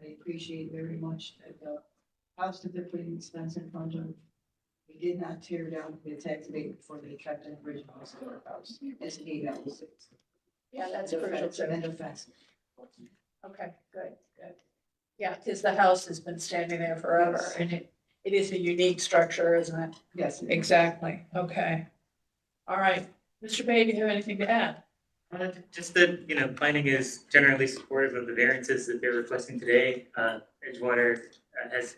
I appreciate very much that the house that they're putting this fence in front of, we did not tear down the tax abatement before they kept an original house. It's 8 hours. Yeah, that's The crucial fence, too. and the fence. Okay, good. Yeah, because the house has been standing there forever Yes. and it is a unique structure, isn't it? Yes. Exactly. Okay. All right. Mr. Bay, do you have anything to add? Just that, planning is generally supportive of the variances that they're requesting today. Edgewater has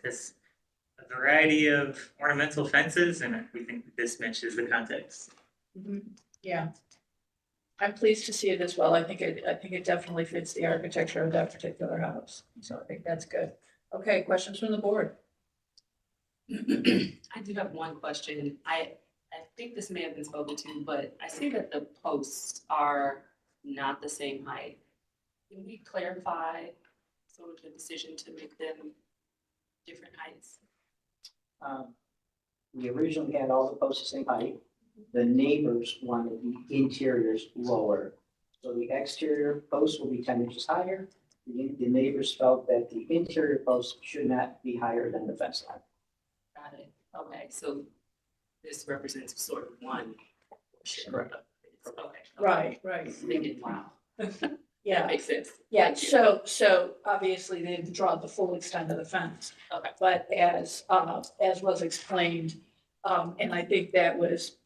a variety of ornamental fences, and we think that this matches the context. Yeah. I'm pleased to see it as well. I think it definitely fits the architecture of that particular house. So I think that's good. Okay, questions from the board? I do have one question. I think this may have been spoken to, but I see that the posts are not the same height. Can we clarify sort of the decision to make them different heights? We originally had all the posts the same height. The neighbors wanted the interiors lower. So the exterior posts will be 10 inches higher. The neighbors felt that the interior posts should not be higher than the fence line. Got it. Okay, so this represents sort of one. Correct. Okay. Right. Thinking, wow. That Yeah, makes sense. yeah. Thank you. So obviously they didn't draw the full extent of the fence. Okay. But as was explained, and I think that was,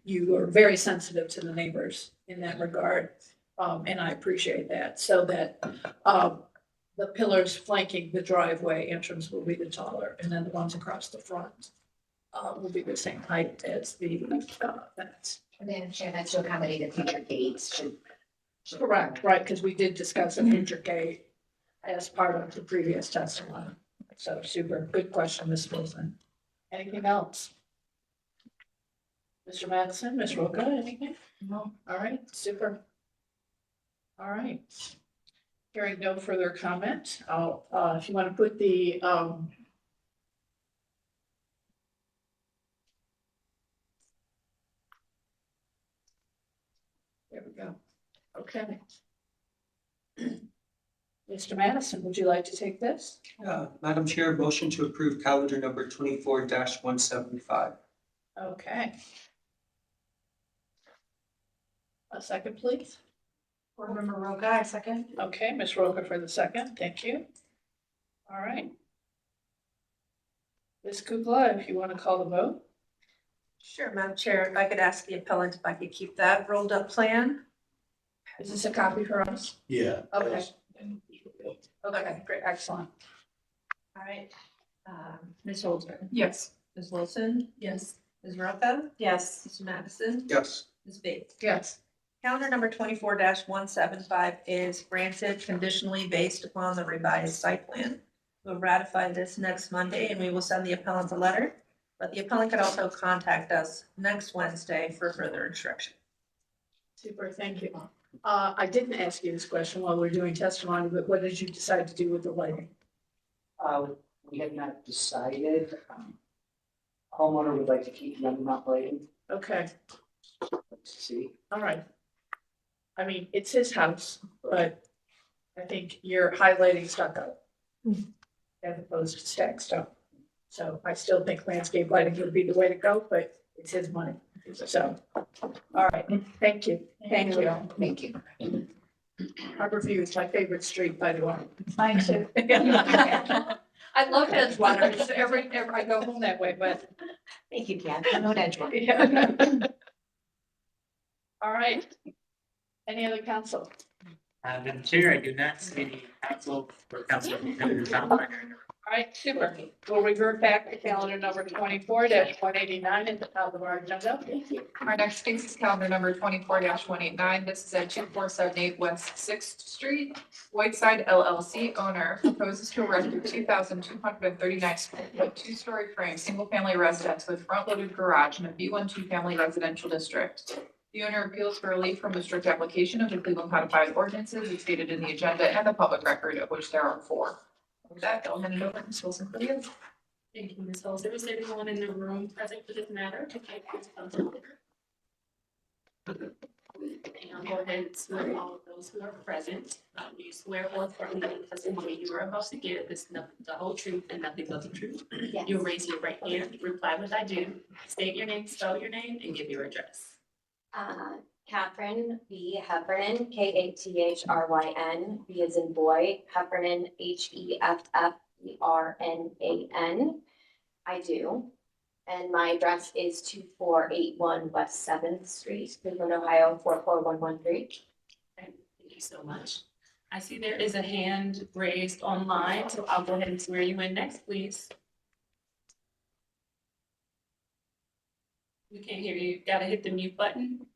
you were very sensitive to the neighbors in that regard. And I appreciate that, so that, the pillars flanking the driveway entrance will be the taller, and then the ones across the front, will be the same height as the, fence. Madam Chair, that's to accommodate the future gates should. Correct, right, because we did discuss a future gate as part of the previous testimony. So super, good question, Ms. Wilson. Anything else? Mr. Mattson, Ms. Roca, anything? No. All right, super. All right. Hearing no further comment, I'll, if you want to put the, there we go. Okay. Mr. Madison, would you like to take this? Madam Chair, motion to approve calendar number 24-175. Okay. A second, please. Board Member Roca, I second. Okay, Ms. Roca for the second, thank you. All right. Ms. Kukla, if you want to call the vote. Sure, Madam Chair, if I could ask the appellant if I could keep that rolled up plan. Is this a copy for us? Yeah. Okay. Okay, great, excellent. All right. Ms. Holder. Yes. Ms. Wilson. Yes. Ms. Roca. Yes. Mr. Madison. Yes. Ms. Bates. Yes. Calendar number 24-175 is granted conditionally based upon the revised site plan. We'll ratify this next Monday and we will send the appellant a letter, but the appellant could also contact us next Wednesday for further instruction. Super, thank you. I didn't ask you this question while we were doing testimony, but what did you decide to do with the lighting? We have not decided. Homeowner would like to keep them not lighting. Okay, Let's see. all right. I mean, it's his house, but I think you're highlighting stucco as opposed to stacked stone. So I still think landscape lighting would be the way to go, but it's his money. So, all right, thank you. Thank you. Thank you. Harborview is my favorite street, by the way. Mine too. I love Edgewater. It's every I go home that way, but. Thank you, Ken. I'm not Edgewater. Yeah. All right. Any other council? Madam Chair, I do not see any council or council representatives online. All right, super. We'll revert back to calendar number 24-189 at the top of our agenda. Thank you. Our next case is calendar number 24-189. This is at 2478 West Sixth Street. Whiteside LLC owner proposes to erect a 2,239 square foot two-story frame single-family residence with front-loaded garage in a B1 two-family residential district. The owner appeals for relief from the strict application of the Cleveland Codified Ordinances as stated in the agenda and the public record, of which there are 4. With that, I'll hand it over to Ms. Wilson for the Thank you, Ms. Holder. Is everyone in the room present for this matter? To take this council order? And I'll go ahead and swear all of those those who are present, do you swear or affirm that the testimony you are about to give is the whole truth and nothing but the truth? Yes. You'll raise your right hand, reply with I do, state your name, spell your name, and give your address. Catherine B. Heffernan, Kathryn, B as in boy, Heffernan, Hefffernan. I do. And my address is 2481 West 7th Street, Cleveland, Ohio, 44113. Thank you so much. I see there is a hand raised online, so I'll go ahead and swear you in next, please. We can't hear you. Gotta hit the mute button.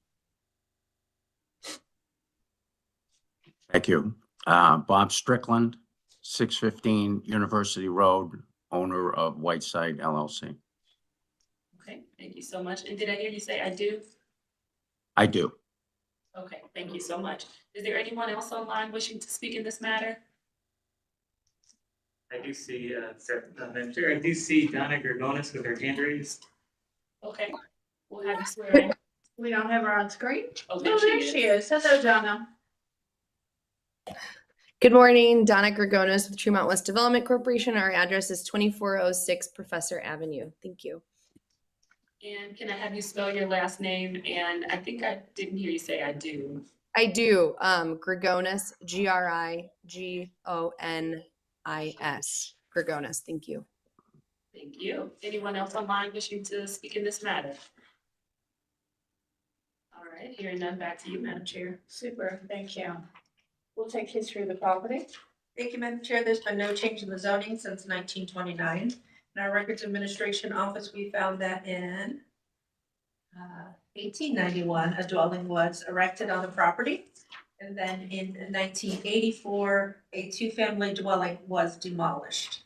Thank you. Bob Strickland, 615 University Road, owner of Whiteside LLC. Okay, thank you so much. And did I hear you say I do? I do. Okay, thank you so much. Is there anyone else online wishing to speak in this matter? I do see, Madam Chair, I do see Donna Gergonis with her hand raised. Okay, we'll have you swear in. We don't have her on screen? Oh, Oh, there there she she is. is. Hello, Donna. Good morning, Donna Gregonis with Tremont West Development Corporation. Our address is 2406 Professor Avenue. Thank you. And can I have you spell your last name? And I think I didn't hear you say I do. I do. Gregonis, Grigonis. Gregonis. Thank you. Thank you. Anyone else online wishing to speak in this matter? All right, hearing none, back to you, Madam Chair. Super, thank you. We'll take history of the property. Thank you, Madam Chair. There's been no change in the zoning since 1929. In our Records Administration Office, we found that in 1891, a dwelling was erected on the property. And then in 1984, a two-family dwelling was demolished.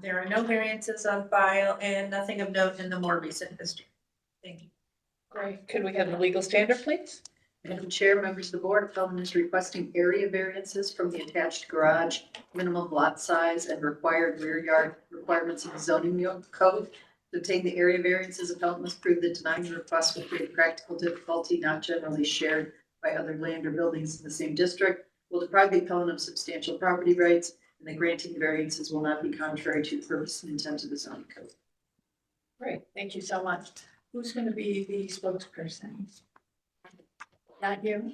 There are no variances on file and nothing of note in the more recent history. Thank you. Great. Could we have the legal standard, please? Madam Chair, members of the board, appellant is requesting area variances from the attached garage, minimum lot size, and required rear yard requirements of the zoning code. To obtain the area variances, appellant must prove that denying the request will create practical difficulty not generally shared by other land or buildings in the same district, will deprive the appellant of substantial property rights, and that granting the variances will not be contrary to the purpose and intent of the zoning code. Great, thank you so much. Who's going to be the spokesperson? Not you?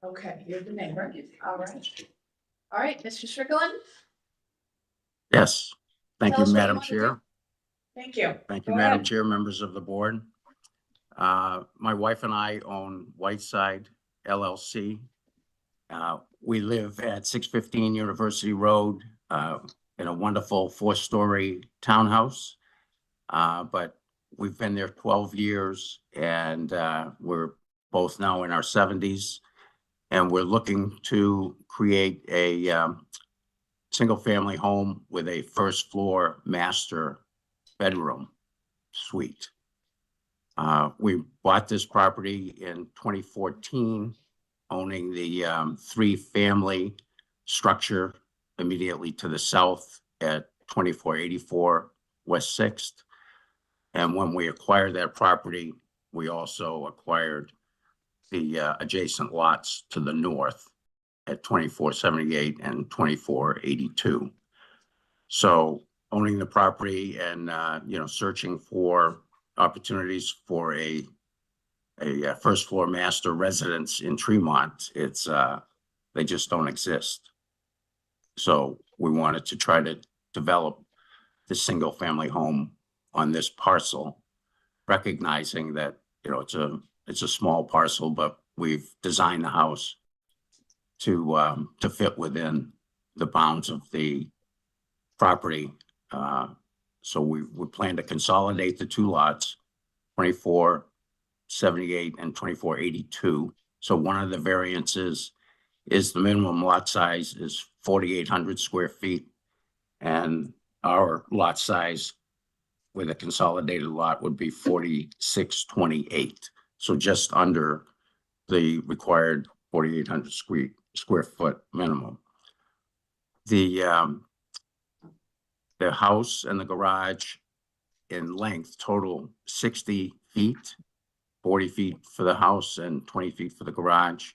Okay, you're the neighbor. All right. All right, Mr. Strickland? Yes. Thank Tell you, us what you Madam want to Chair. do. Thank you. Thank you, Go Madam ahead. Chair, members of the board. My wife and I own Whiteside LLC. We live at 615 University Road in a wonderful 4-story townhouse. But we've been there 12 years and we're both now in our 70s. And we're looking to create a single-family home with a first-floor master bedroom suite. We bought this property in 2014, owning the 3-family structure immediately to the south at 2484 West 6th. And when we acquired that property, we also acquired the adjacent lots to the north at 2478 and 2482. So owning the property and, searching for opportunities for a first floor master residence in Tremont, they just don't exist. So we wanted to try to develop the single family home on this parcel, recognizing that, it's a small parcel, but we've designed the house to fit within the bounds of the property. So we plan to consolidate the two lots, 2478 and 2482. So one of the variances is the minimum lot size is 4,800 square feet. And our lot size with a consolidated lot would be 4,628. So just under the required 4,800 square foot minimum. The house and the garage in length total 60 feet, 40 feet for the house and 20 feet for the garage.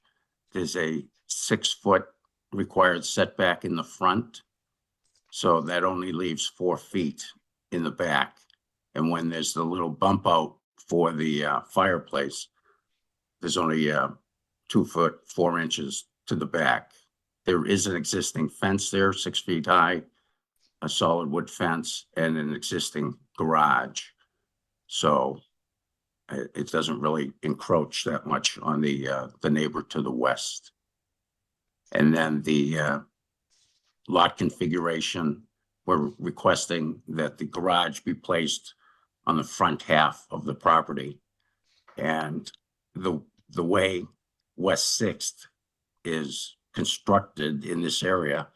there's a 6-foot required setback in the front. So that only leaves 4 feet in the back. And when there's the little bump out for the fireplace, there's only 2 foot 4 inches to the back. There is an existing fence there, 6 feet high, a solid wood fence, and an existing garage. So it doesn't really encroach that much on the neighbor to the west. And then the lot configuration, we're requesting that the garage be placed on the front half of the property. And the way West Sixth is constructed in this area,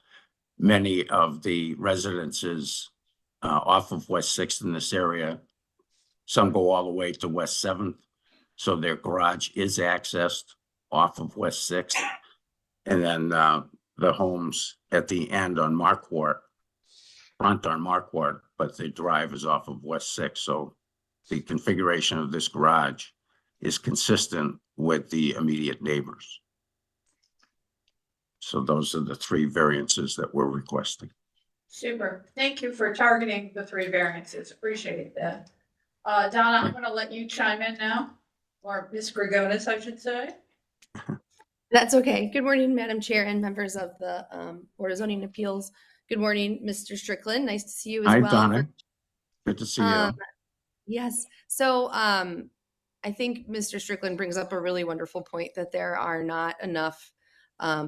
many of the residences off of West Sixth in this area, some go all the way to West Seventh. So their garage is accessed off of West Sixth. And then the homes at the end on Marquardt, front on Marquardt, but the drive is off of West Sixth. So the configuration of this garage is consistent with the immediate neighbors. So those are the 3 variances that we're requesting. Super. Thank you for targeting the 3 variances. Appreciate that. Donna, I'm gonna let you chime in now, or Ms. Grigonis, I should say. That's okay. Good morning, Madam Chair and members of the Board of Zoning Appeals. Good morning, Mr. Strickland. Nice to see you as Hi, well. Donna. Good to see you. Yes. So I think Mr. Strickland brings up a really wonderful point that there are not enough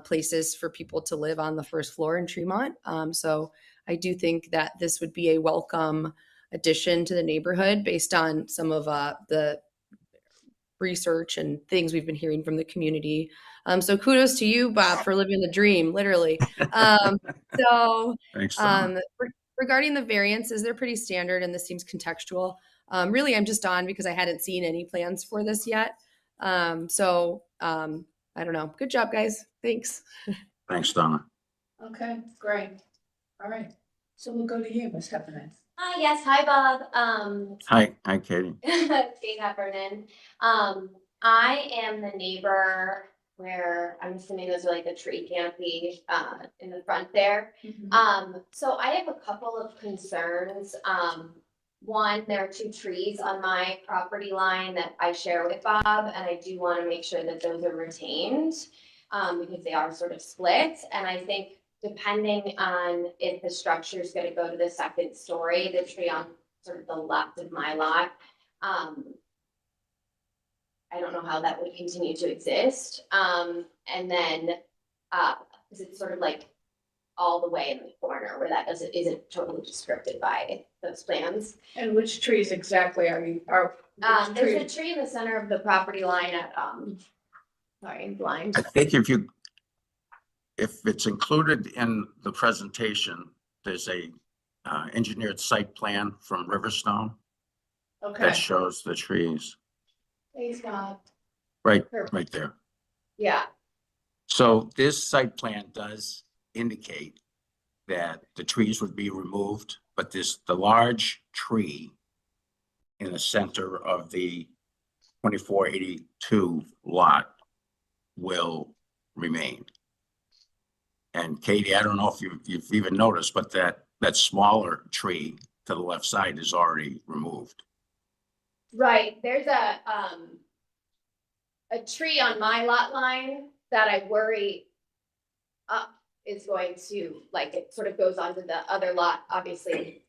places for people to live on the first floor in Tremont. So I do think that this would be a welcome addition to the neighborhood based on some of the research and things we've been hearing from the community. So kudos to you, Bob, for living the dream, literally. Thanks, Donna. Regarding the variances, they're pretty standard and this seems contextual. Really, I'm just on because I hadn't seen any plans for this yet. I don't know. Good job, guys. Thanks. Thanks, Donna. Okay, great. All right. So we'll go to you, Ms. Heffernan. Hi, yes, hi, Bob. Hi, Katie. Kate Heffernan. I am the neighbor where I'm assuming those are like the tree canopy in the front there. So I have a couple of concerns. One, there are 2 trees on my property line that I share with Bob, and I do want to make sure that those are retained because they are sort of split. And I think depending on if the structure is going to go to the 2nd story, the tree on sort of the left of my lot, I don't know how that would continue to exist. And then is it sort of like all the way in the corner where that isn't totally described by those plans? And which trees exactly are you? There's a tree in the center of the property line at sorry, I'm blind. I think if it's included in the presentation, there's a engineered site plan from Riverstone Okay. that shows the trees Thanks, Bob. right Perfect. there. Yeah. So this site plan does indicate that the trees would be removed, but the large tree in the center of the 2482 lot will remain. And Katie, I don't know if you've even noticed, but that smaller tree to the left side is already removed. Right, there's a tree on my lot line that I worry is going to, like, it sort of goes onto the other lot, obviously.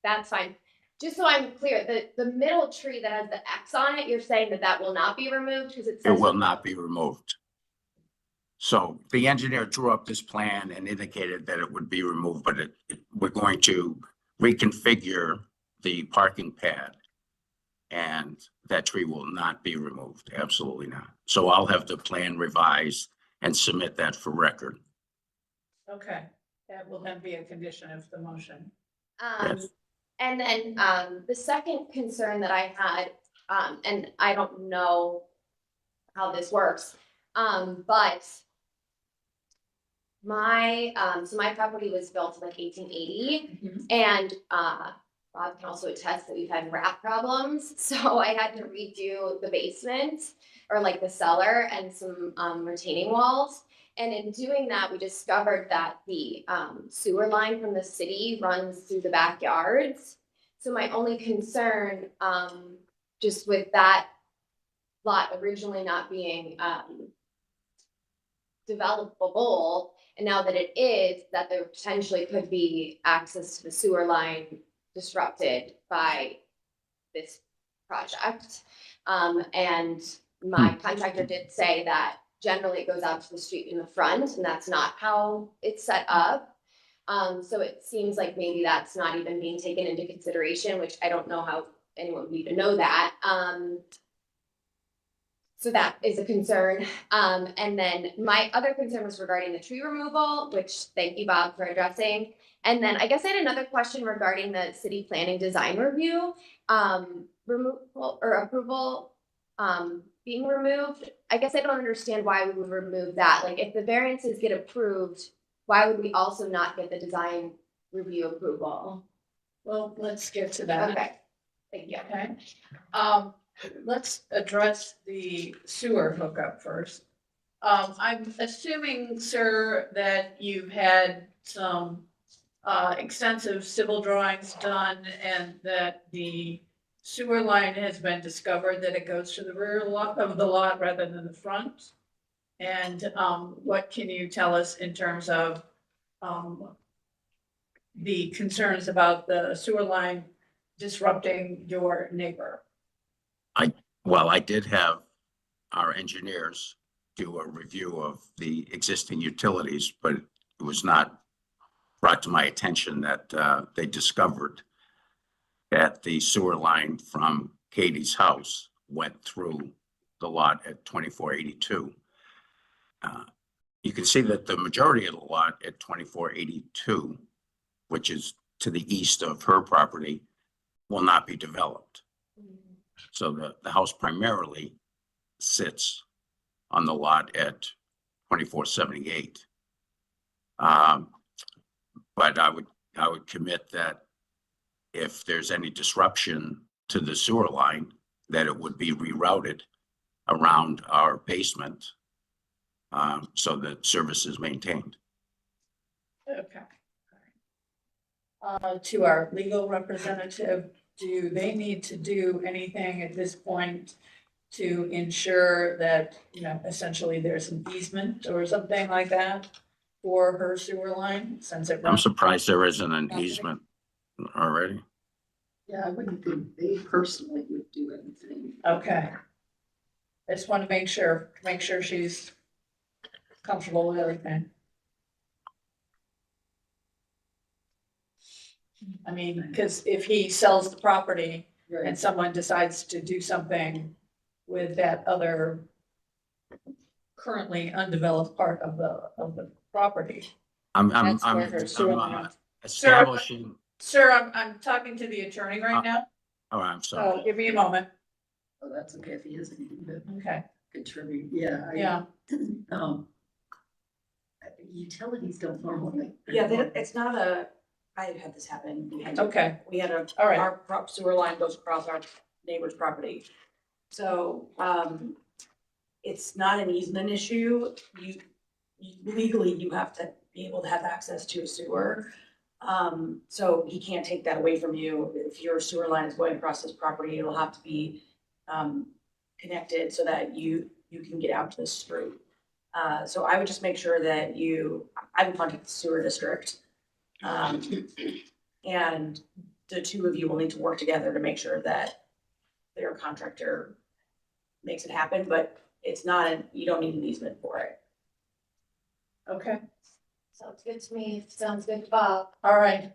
That's fine. Just so I'm clear, the middle tree that has the X on it, you're saying that will not be removed because it says. It will not be removed. So the engineer drew up this plan and indicated that it would be removed, but we're going to reconfigure the parking pad. And that tree will not be removed, absolutely not. So I'll have the plan revised and submit that for record. Okay, that will then be a condition of the motion. Yes. And then the second concern that I had, and I don't know how this works, but my property was built in like 1880, and Rob can also attest that we've had rat problems, so I had to redo the basement or like the cellar and some retaining walls. And in doing that, we discovered that the sewer line from the city runs through the backyards. So my only concern, just with that lot originally not being developable, and now that it is, that there potentially could be access to the sewer line disrupted by this project. And my contractor did say that generally it goes out to the street in the front, and that's not how it's set up. So it seems like maybe that's not even being taken into consideration, which I don't know how anyone would need to know that. So that is a concern. And then my other concern was regarding the tree removal, which thank you, Bob, for addressing. And then I guess I had another question regarding the city planning design review, removal or approval, being removed. I guess I don't understand why we would remove that. Like if the variances get approved, why would we also not get the design review approval? Well, let's get to that. Okay, thank you. Okay, let's address the sewer hookup first. I'm assuming, sir, that you've had some extensive civil drawings done and that the sewer line has been discovered, that it goes to the rear lot of the lot rather than the front. And what can you tell us in terms of the concerns about the sewer line disrupting your neighbor? Well, I did have our engineers do a review of the existing utilities, but it was not brought to my attention that they discovered that the sewer line from Katie's house went through the lot at 2482. You can see that the majority of the lot at 2482, which is to the east of her property, will not be developed. So the house primarily sits on the lot at 2478. But I would commit that if there's any disruption to the sewer line, that it would be rerouted around our basement so that service is maintained. Okay. To our legal representative, do they need to do anything at this point to ensure that, essentially there's an easement or something like that for her sewer line, since it I'm runs? surprised there isn't an easement already. Yeah, I wouldn't think they personally would do anything. Okay. I just want to make sure she's comfortable with everything. I mean, because if he sells the property and someone decides to do something with that other currently undeveloped part of the property. I'm That's where her sewer line- establishing. Sir, I'm talking to the attorney right now, Oh, I'm sorry. so give me a moment. Oh, that's okay if he isn't even Okay, contribute, yeah. yeah. Utilities don't normally. Yeah, it's not a, I had this happen. Okay. We had All right. our sewer line goes across our neighbor's property. So, it's not an easement issue. Legally, you have to be able to have access to a sewer. So he can't take that away from you. If your sewer line is going across his property, it'll have to be, connected so that you can get out to the street. So I would just make sure that I would contact the sewer district. And the two of you will need to work together to make sure that their contractor makes it happen, but it's not, you don't need an easement for it. Okay, Sounds good to me. Sounds good to Bob. all right.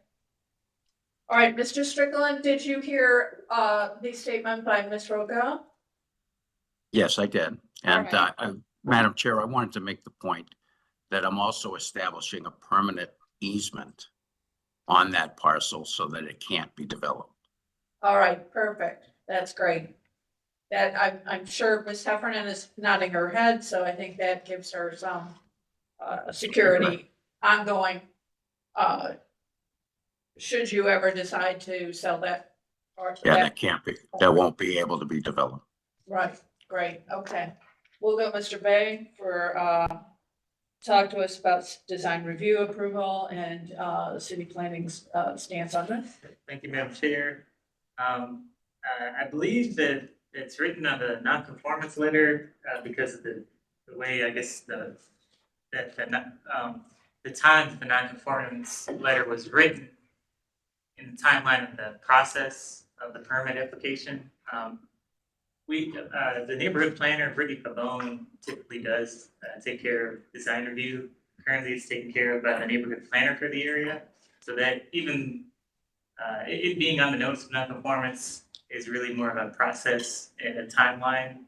All right, Mr. Strickland, did you hear the statement by Ms. Roca? Yes, I did. And All Madam Chair, I wanted to make the point that I'm also establishing a permanent easement on that parcel so that it can't be developed. All right, perfect. That's great. That I'm sure Ms. Heffernan is nodding her head, so I think that gives her some security ongoing. should you ever decide to sell that? Or Yeah, that can't be, that won't be able to be developed. Right, great, okay. We'll go Mr. Bay for, talk to us about design review approval and, the city planning's, stance on this. Thank you, Madam Chair. I believe that it's written on the non-conformance letter, because of the way, I guess, the time the non-conformance letter was written in the timeline of the process of the permit application. The neighborhood planner, Brittany Pavone, typically does take care of design review. Currently, it's taken care of by the neighborhood planner for the area. So that even it being on the notice of non-conformance is really more of a process and a timeline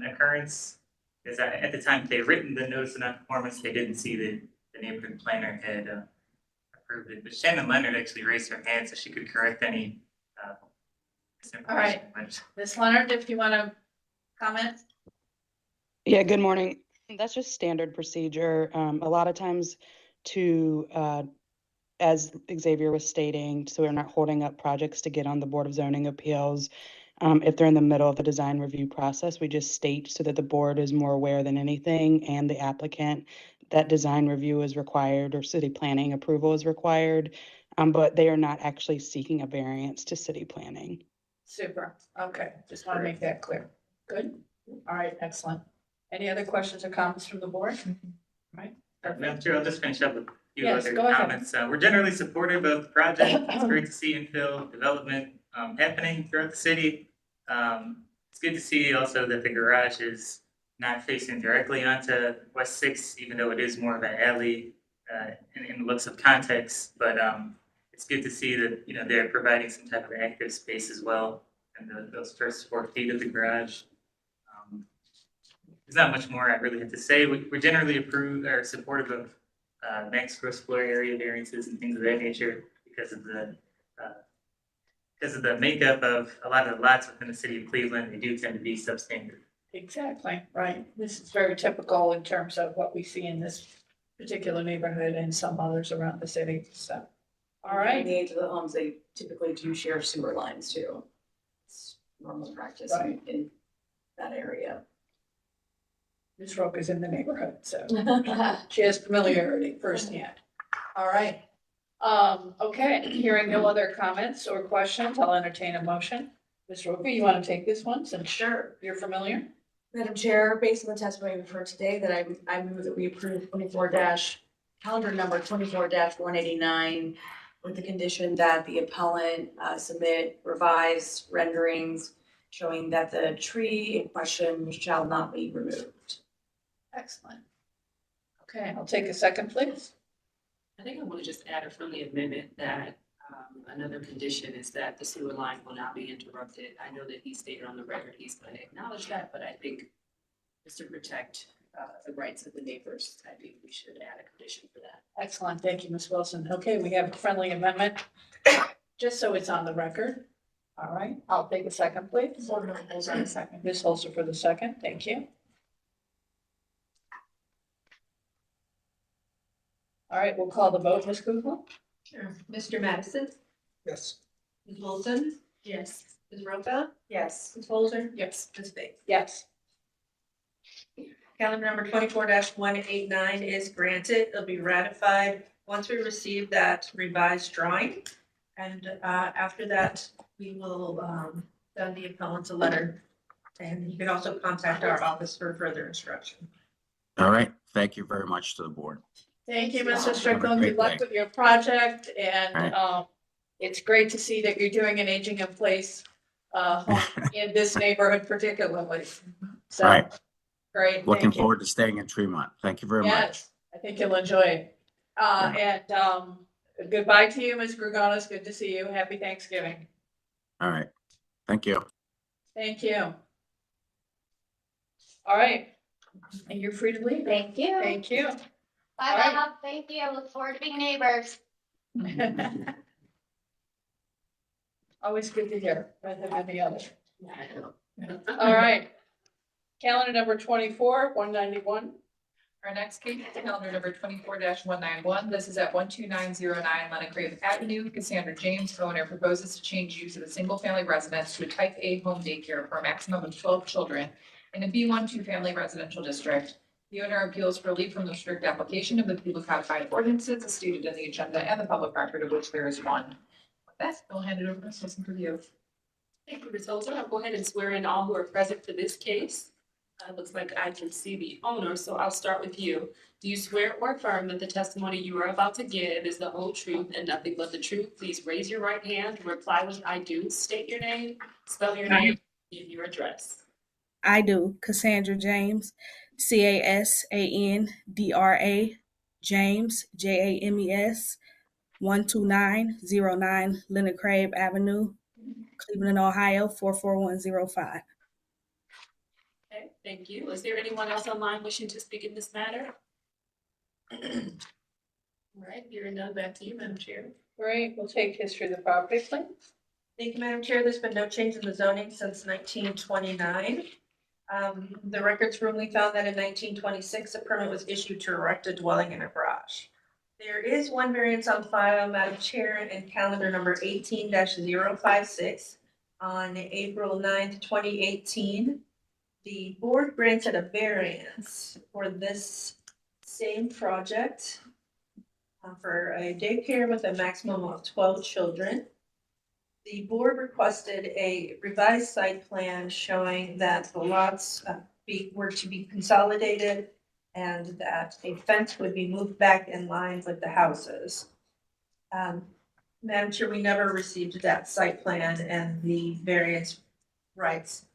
occurrence. Because at the time they written the notice of non-conformance, they didn't see that the neighborhood planner had approved it. But Shannon Leonard actually raised her hand so she could correct any All right. Ms. Leonard, if you want to comment? Yeah, good morning. That's just standard procedure. A lot of times as Xavier was stating, so we're not holding up projects to get on the Board of Zoning Appeals. If they're in the middle of the design review process, we just state so that the board is more aware than anything and the applicant that design review is required or city planning approval is required. But they are not actually seeking a variance to city planning. Super, okay, just want to make that clear. Good, all right, excellent. Any other questions or comments from the board? Right. Madam Chair, I'll just finish up with a few Yes, other go ahead. comments. We're generally supportive of the project. It's great to see infill development happening throughout the city. It's good to see also that the garage is not facing directly onto West Sixth, even though it is more of an alley in looks of context. But it's good to see that, you know, they're providing some type of active space as well in those first 4 feet of the garage. There's not much more I really have to say. We're generally supportive of max gross floor area variances and things of that nature because of the makeup of a lot of the lots within the city of Cleveland. They do tend to be substandard. Exactly, right. This is very typical in terms of what we see in this particular neighborhood and some others around the city, so. All In right, the age of the homes, they typically do share sewer lines too. It's normal practice Right. in that area. Ms. Roque is in the neighborhood, so she has familiarity firsthand. All right. Okay, hearing no other comments or questions, I'll entertain a motion. Ms. Roque, you want to take this one since Sure. you're familiar? Madam Chair, based on the testimony we've heard today, that I move that we approve calendar number 24-189 with the condition that the appellant submit revised renderings showing that the tree in question shall not be removed. Excellent. Okay, I'll take a second, please. I think I want to just add a friendly amendment that another condition is that the sewer line will not be interrupted. I know that he stated on the record he's going to acknowledge that, but I think just to protect the rights of the neighbors, I think we should add a condition for that. Excellent, thank you, Ms. Wilson. Okay, we have a friendly amendment, just so it's on the record. All right, I'll take a second, please. Ms. Holzer for the second, thank you. All right, we'll call the vote, Ms. Kugel? Sure. Mr. Madison? Yes. Ms. Wilson? Yes. Ms. Roca? Yes. Ms. Holzer? Yes. Ms. Bates? Yes. Calendar number 24-189 is granted. It'll be ratified once we receive that revised drawing. And after that, we will send the appellant a letter. And you can also contact our office for further instruction. All right, thank you very much to the board. Thank you, Mr. Have a Strickland. great Good luck day. with your project and All it's great to see that you're doing an aging in place home in this neighborhood particularly. So, All right, great, looking thank you. forward to staying in Tremont. Thank you very much. Yes, I think you'll enjoy it. And goodbye to you, Ms. Gregonis. Good to see you. Happy Thanksgiving. All right, thank you. Thank you. All right, and you're free to leave. Thank you. Thank you. Bye, All right. Bob. Thank you. I look forward to being neighbors. Always good to hear, better than any other. All right. Calendar number 24-191. Our next case is calendar number 24-191. This is at 12909 Lenagrave Avenue. Cassandra James, owner, proposes to change use of a single-family residence to a type A home daycare for a maximum of 12 children in a B1 two-family residential district. The owner appeals for relief from the strict application of the People Codified ordinances as stated in the agenda and the public record, of which there is one. With that, I'll hand it over to Ms. Wilson for review. Thank you, Ms. Holzer. I'll go ahead and swear in all who are present for this case. Looks like I can see the owner, so I'll start with you. Do you swear or affirm that the testimony you are about to give is the whole truth and nothing but the truth? Please raise your right hand and reply with I do. State your name, spell your name, give your address. I do. Cassandra James, Casandra James, James, 12909 Lenagrave Avenue, Cleveland, Ohio, 44105. Okay, thank you. Is there anyone else online wishing to speak in this matter? All right, hearing none, back to you, Madam Chair. Great, we'll take history of the property, please. Thank you, Madam Chair. There's been no change in the zoning since 1929. The records room, we found that in 1926, a permit was issued to erect a dwelling in a garage. There is one variance on file, Madam Chair, in calendar number 18-056 on April 9th, 2018. The board granted a variance for this same project for a daycare with a maximum of 12 children. The board requested a revised site plan showing that the lots were to be consolidated and that a fence would be moved back in line with the houses. Madam Chair, we never received that site plan and the variance rights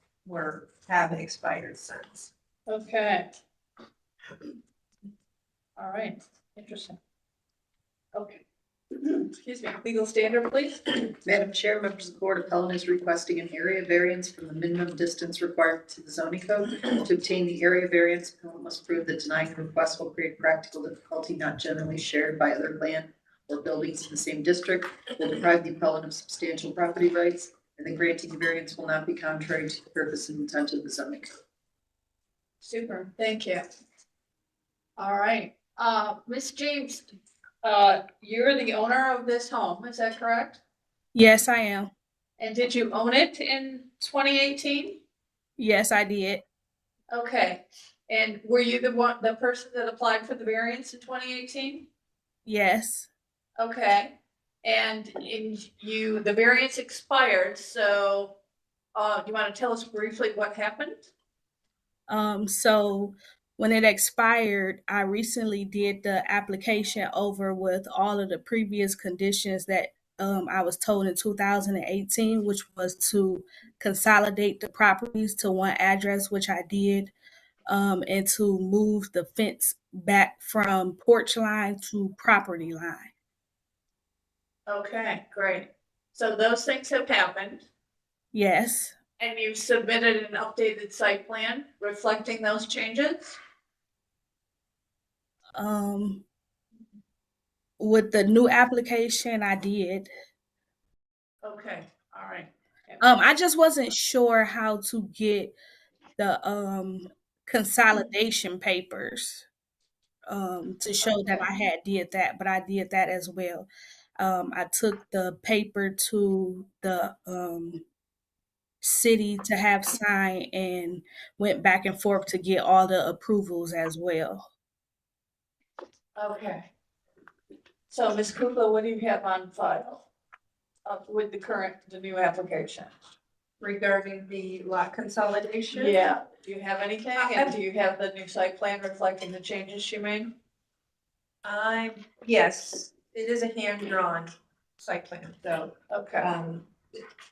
have expired since. Okay. All right, interesting. Okay. Excuse me, legal standard, please. Madam Chair, members of the Board, appellant is requesting an area variance from the minimum distance required to the zoning code. To obtain the area variance, appellant must prove that denying the request will create practical difficulty not generally shared by other land or buildings in the same district, will deprive the appellant of substantial property rights, and the granting of variance will not be contrary to the purpose and intent of the zoning code. Super, thank you. All right, Ms. James, you're the owner of this home, is that correct? Yes, I am. And did you own it in 2018? Yes, I did. Okay, and were you the person that applied for the variance in 2018? Yes. Okay, and the variance expired, so you want to tell us briefly what happened? So when it expired, I recently did the application over with all of the previous conditions that I was told in 2018, which was to consolidate the properties to one address, which I did, and to move the fence back from porch line to property line. Okay, great. So those things have happened. Yes. And you submitted an updated site plan reflecting those changes? With the new application, I did. Okay, all right. I just wasn't sure how to get the consolidation papers to show that I had did that, but I did that as well. I took the paper to the city to have signed and went back and forth to get all the approvals as well. Okay. So Ms. Kukla, what do you have on file with the new application? Regarding the lot consolidation? Yeah, do you have anything? And do you have the new site plan reflecting the changes she made? Yes, it is a hand-drawn site plan, so. Okay.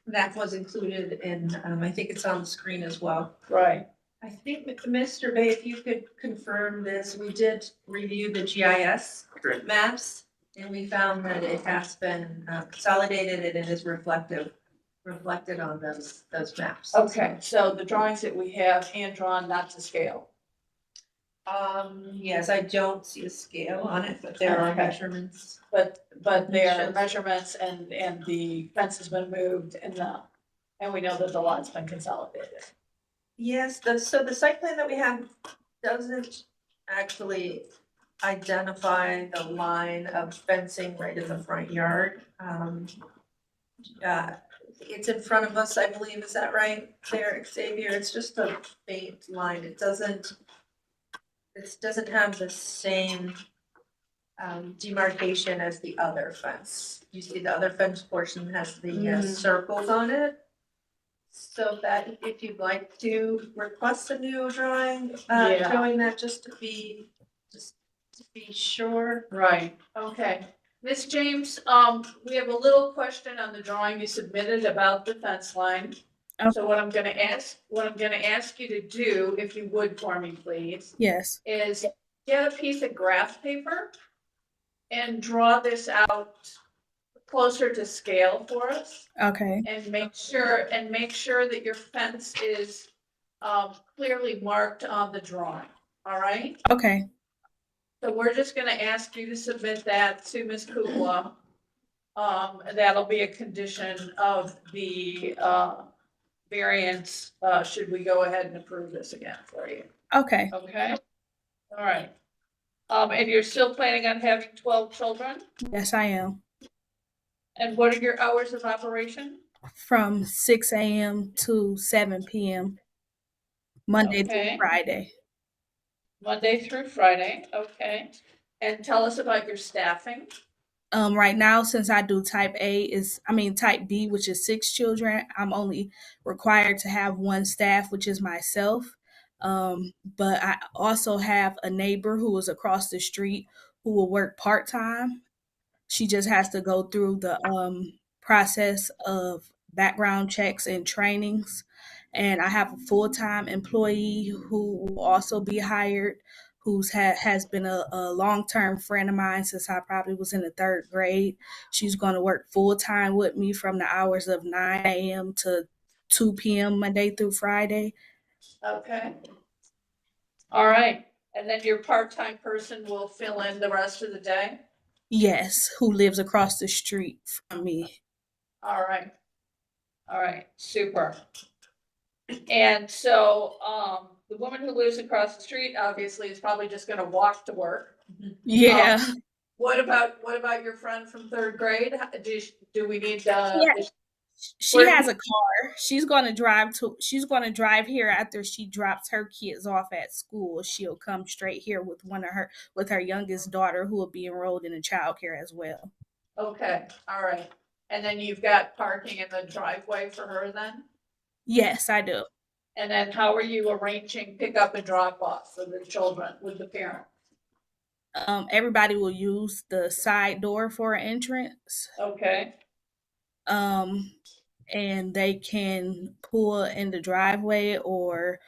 That was included in, I think it's on the screen as well. Right. I think, Mr. Bay, if you could confirm this, we did review the GIS Correct. maps, and we found that it has been consolidated and it is reflected on those maps. Okay, so the drawings that we have hand-drawn, not to scale. Yes, I don't see a scale on it, but there are Okay. measurements. But there are Shows- measurements and the fence has been moved and we know that the lot's been consolidated. Yes, so the site plan that we have doesn't actually identify the line of fencing right in the front yard. It's in front of us, I believe, is that right there, Xavier? It's just a faint line. It doesn't have the same demarcation as the other fence. You see the other fence portion has the circles on it. So that if you'd like to request a new drawing, Yeah. showing that just to be sure. Right, okay. Ms. James, we have a little question on the drawing you submitted about the fence line. So what I'm gonna ask you to do, if you would for me, please, Yes. is get a piece of graph paper and draw this out closer to scale for us. Okay. And make sure that your fence is clearly marked on the drawing, all right? Okay. So we're just gonna ask you to submit that to Ms. Kukla. That'll be a condition of the variance, should we go ahead and approve this again for you, Okay. okay? All right. And you're still planning on having 12 children? Yes, I am. And what are your hours of operation? From 6 a.m. to 7 p.m. Monday Okay. through Friday. Monday through Friday, okay. And tell us about your staffing. Right now, since I do type B, which is 6 children, I'm only required to have 1 staff, which is myself. But I also have a neighbor who is across the street who will work part-time. She just has to go through the process of background checks and trainings. And I have a full-time employee who will also be hired, has been a long-term friend of mine since I probably was in the 3rd grade. She's going to work full-time with me from the hours of 9 a.m. to 2 p.m. Monday through Friday. Okay. All right. And then your part-time person will fill in the rest of the day? Yes, who lives across the street from me. All right. All right, super. And so, the woman who lives across the street obviously is probably just gonna walk to work. Yeah. What about your friend from 3rd grade? Do we need, She has a car. She's going to drive here after she drops her kids off at school. She'll come straight here with her youngest daughter who will be enrolled in a childcare as well. Okay, all right. And then you've got parking in the driveway for her then? Yes, I do. And then how are you arranging pickup and drop off for the children with the parent? Everybody will use the side door for an entrance. Okay. And they can pull in the driveway or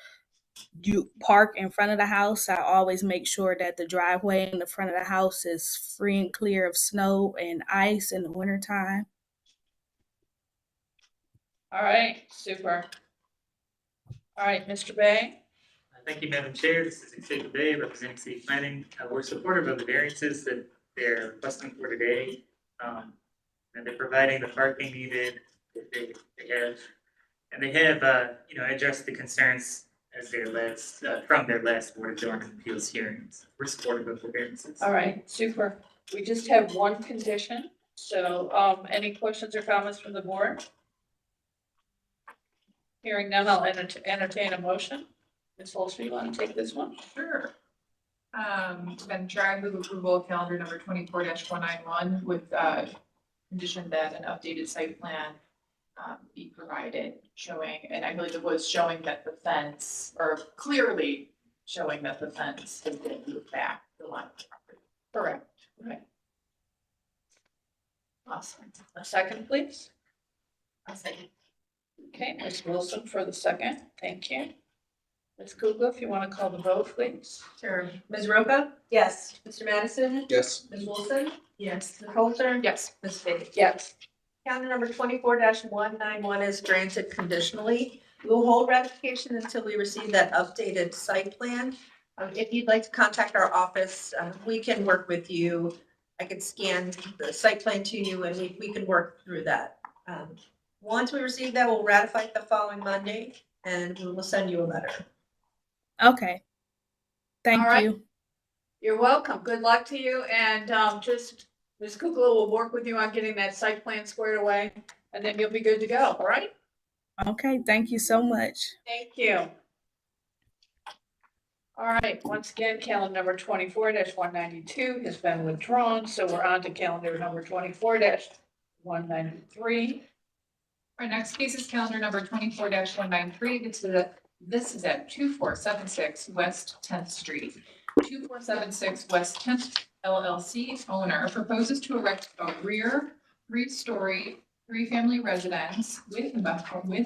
you park in front of the house. I always make sure that the driveway in the front of the house is free and clear of snow and ice in the wintertime. All right, super. All right, Mr. Bay? Thank you, Madam Chair. This is Xavier Bay, representing City Planning. We're supportive of the variances that they're requesting for today. And they're providing the parking needed that they have. And they have, addressed the concerns as from their last Board of Zoning Appeals hearings. We're supportive of the variances. All right, super. We just have one condition. So, any questions or comments from the board? Hearing none, I'll entertain a motion. Ms. Holster, you want to take this one? Sure. Madam Chair, I move approval of calendar number 24-191 with condition that an updated site plan be provided showing, and I believe it was showing that the fence, or clearly showing that the fence has been moved back the line of the property. Correct. Right. Awesome. A second, please. I'll second. Okay, Ms. Wilson for the second. Thank you. Ms. Kugel, if you want to call the vote, please. Sure. Ms. Roca? Yes. Mr. Madison? Yes. Ms. Wilson? Yes. Ms. Coulter? Yes. Ms. Fahey? Yes. Calendar number 24-191 is granted conditionally. We will hold ratification until we receive that updated site plan. If you'd like to contact our office, we can work with you. I could scan the site plan to you and we can work through that. Once we receive that, we'll ratify it the following Monday and we will send you a letter. Okay. Thank All right. you. You're welcome. Good luck to you. And just, Ms. Kukla will work with you on getting that site plan squared away, and then you'll be good to go, all right? Okay, thank you so much. Thank you. All right, once again, calendar number 24-192 has been withdrawn, so we're on to calendar number 24-193. Our next case is calendar number 24-193. This is at 2476 West 10th Street. 2476 West 10th LLC owner proposes to erect a rear 3-story, 3-family residence with,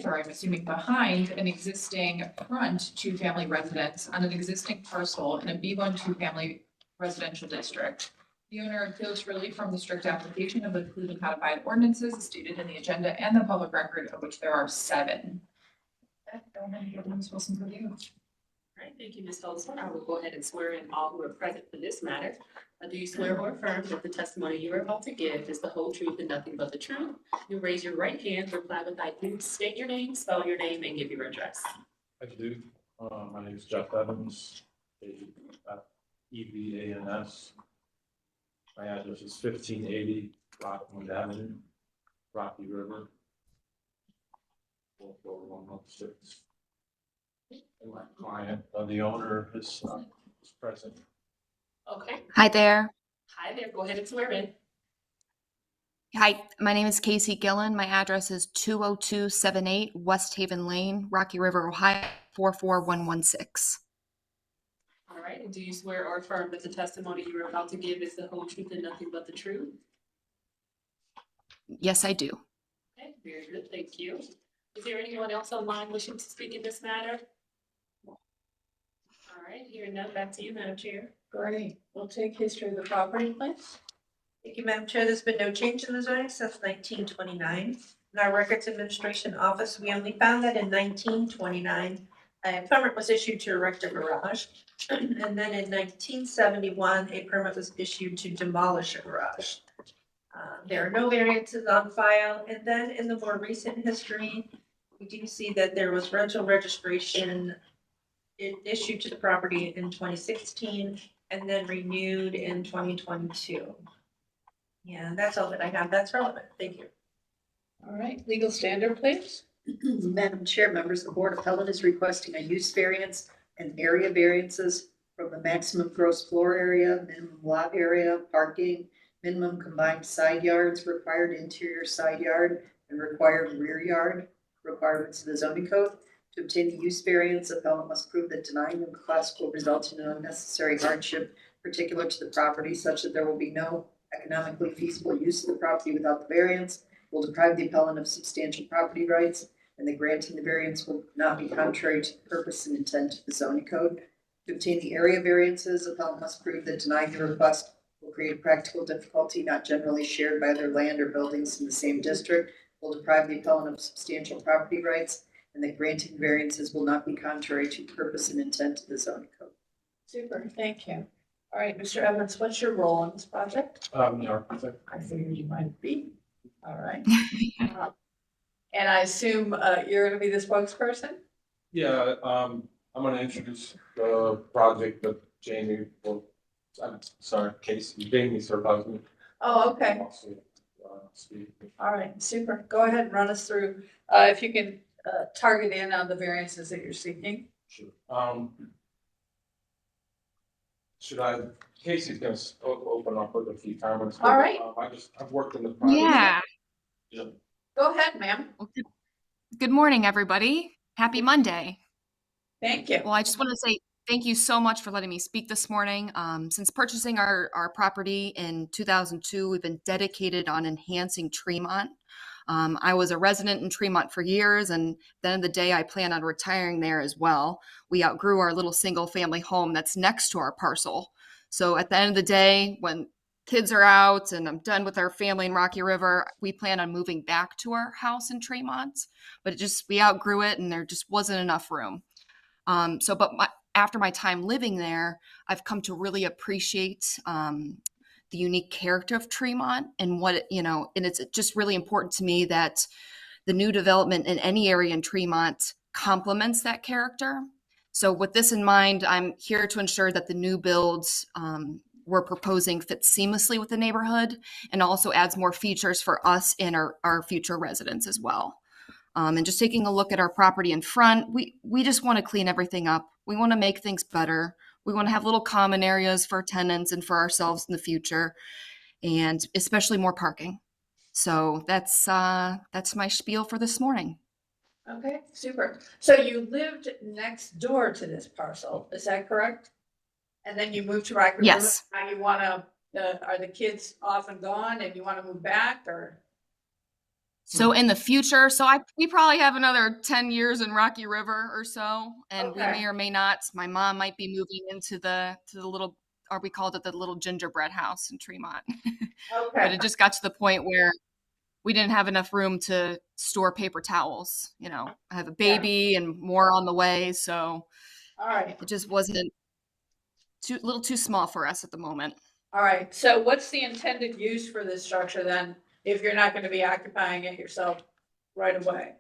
or I'm assuming behind, an existing front 2-family residence on an existing parcel in a B1 2-family residential district. The owner appeals relief from the strict application of the Cleveland codified ordinances as stated in the agenda and the public record, of which there are 7. Ms. Wilson, for you. All right, thank you, Ms. Holzman. I will go ahead and swear in all who are present for this matter. Do you swear or affirm that the testimony you are about to give is the whole truth and nothing but the truth? You raise your right hand, reply with I do, state your name, spell your name, and give your address. I do. My name is Jeff Evans, EVANS. My address is 1580 Rockland Avenue, Rocky River, 44116. And my client, the owner, is present. Okay. Hi there. Hi there. Go ahead and swear in. Hi, my name is Casey Gillen. My address is 20278 West Haven Lane, Rocky River, Ohio, 44116. All right. And do you swear or affirm that the testimony you are about to give is the whole truth and nothing but the truth? Yes, I do. Okay, very good. Thank you. Is there anyone else online wishing to speak in this matter? All right, hearing none, back to you, Madam Chair. Great. We'll take history of the property, please. Thank you, Madam Chair. There's been no change in the zoning since 1929. In our Records Administration Office, we only found that in 1929, a permit was issued to erect a garage. And then in 1971, a permit was issued to demolish a garage. There are no variances on file. And then in the more recent history, we do see that there was rental registration issued to the property in 2016 and then renewed in 2022. Yeah, that's all that I have. That's relevant. Thank you. All right, legal standard, please. Madam Chair, members of the Board, appellant is requesting a use variance and area variances from the maximum gross floor area, minimum lot area, parking, minimum combined side yards, required interior side yard, and required rear yard requirements of the zoning code. To obtain the use variance, appellant must prove that denying the request will result in an unnecessary hardship particular to the property, such that there will be no economically feasible use of the property without the variance, will deprive the appellant of substantial property rights, and that granting the variance will not be contrary to the purpose and intent of the zoning code. To obtain the area variances, appellant must prove that denying the request will create practical difficulty not generally shared by other land or buildings in the same district, will deprive the appellant of substantial property rights, and that granting variances will not be contrary to the purpose and intent of the zoning code. Super, thank you. All right, Mr. Evans, what's your role in this project? The architect. I figured you might be. All right. And I assume you're gonna be the spokesperson? Yeah, I'm gonna introduce the project, but Jamie will, I'm sorry, Casey, Jamie's her husband. Oh, okay. Also, speak. All right, super. Go ahead and run us through, if you can target in on the variances that you're seeking. Sure. Casey's gonna open up with a few comments. All right. I've worked in the project. Yeah. Yeah. Go ahead, ma'am. Good morning, everybody. Happy Monday. Thank you. Well, I just want to say thank you so much for letting me speak this morning. Since purchasing our property in 2002, we've been dedicated on enhancing Tremont. I was a resident in Tremont for years, and at the end of the day, I plan on retiring there as well. We outgrew our little single-family home that's next to our parcel. So at the end of the day, when kids are out and I'm done with our family in Rocky River, we plan on moving back to our house in Tremont. But we outgrew it, and there just wasn't enough room. After my time living there, I've come to really appreciate the unique character of Tremont and and it's just really important to me that the new development in any area in Tremont complements that character. So with this in mind, I'm here to ensure that the new builds we're proposing fit seamlessly with the neighborhood and also adds more features for us and our future residents as well. And just taking a look at our property in front, we just want to clean everything up. We want to make things better. We want to have little common areas for tenants and for ourselves in the future, and especially more parking. So that's my spiel for this morning. Okay, super. So you lived next door to this parcel, is that correct? And then you moved to Rocky River? Yes. Now you wanna, are the kids off and gone and you wanna move back or? So in the future, we probably have another 10 years in Rocky River or so, and we may or may not. My mom might be moving into the little, or we called it the little gingerbread house in Tremont. Okay. But it just got to the point where we didn't have enough room to store paper towels. You know, I have a baby and more on the way, so All right. it just wasn't little too small for us at the moment. All right, so what's the intended use for this structure then, if you're not gonna be occupying it yourself right away?